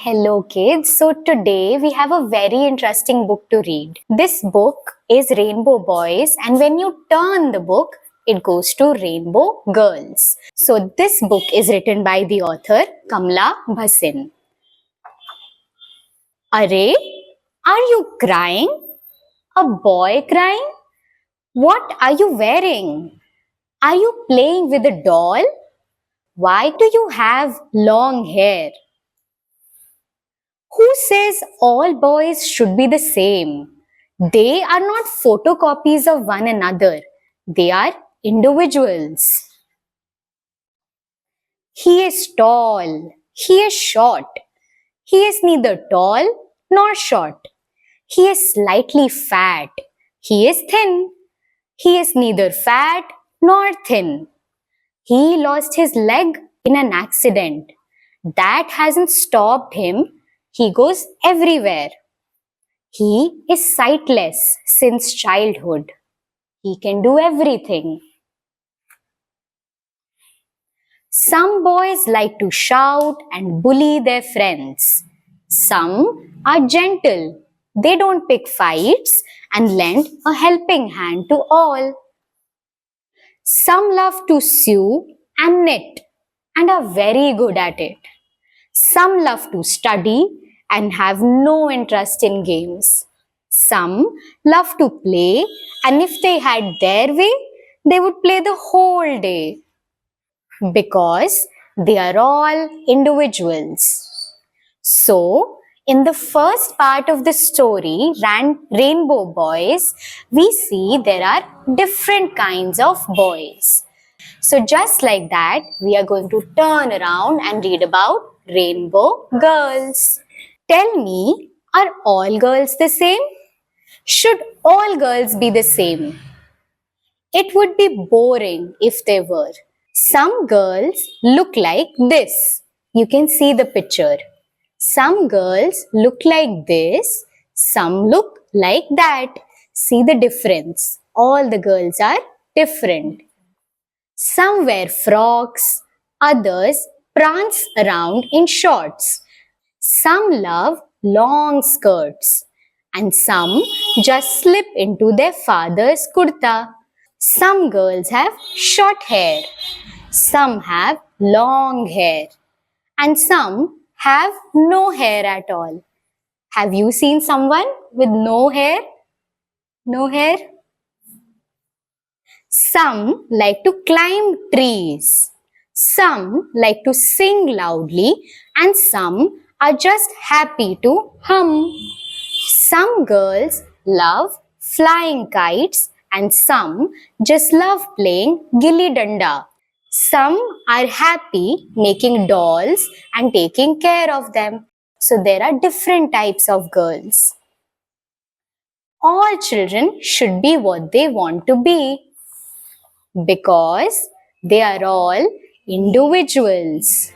Hello kids, so today we have a very interesting book to read. This book is Rainbow Boys, and when you turn the book, it goes to Rainbow Girls. So this book is written by the author Kamla Bhasin. Arey, are you crying? A boy crying? What are you wearing? Are you playing with a doll? Why do you have long hair? Who says all boys should be the same? They are not photocopies of one another. They are individuals. He is tall. He is short. He is neither tall nor short. He is slightly fat. He is thin. He is neither fat nor thin. He lost his leg in an accident. That hasn't stopped him. He goes everywhere. He is sightless since childhood. He can do everything. Some boys like to shout and bully their friends. Some are gentle. They don't pick fights and lend a helping hand to all. Some love to sew and knit and are very good at it. Some love to study and have no interest in games. Some love to play, and if they had their way, they would play the whole day. Because they are all individuals. So, in the first part of the story, Rainbow Boys, we see there are different kinds of boys. So just like that, we are going to turn around and read about Rainbow Girls. Tell me, are all girls the same? Should all girls be the same? It would be boring if they were. Some girls look like this. You can see the picture. Some girls look like this. Some look like that. See the difference. All the girls are different. Some wear frocks, others prance around in shorts. Some love long skirts, and some just slip into their father's kurta. Some girls have short hair, some have long hair, and some have no hair at all. Have you seen someone with no hair? No hair? Some like to climb trees. Some like to sing loudly, and some are just happy to hum. Some girls love flying kites, and some just love playing gilli danda. Some are happy making dolls and taking care of them. So there are different types of girls. All children should be what they want to be, because they are all individuals.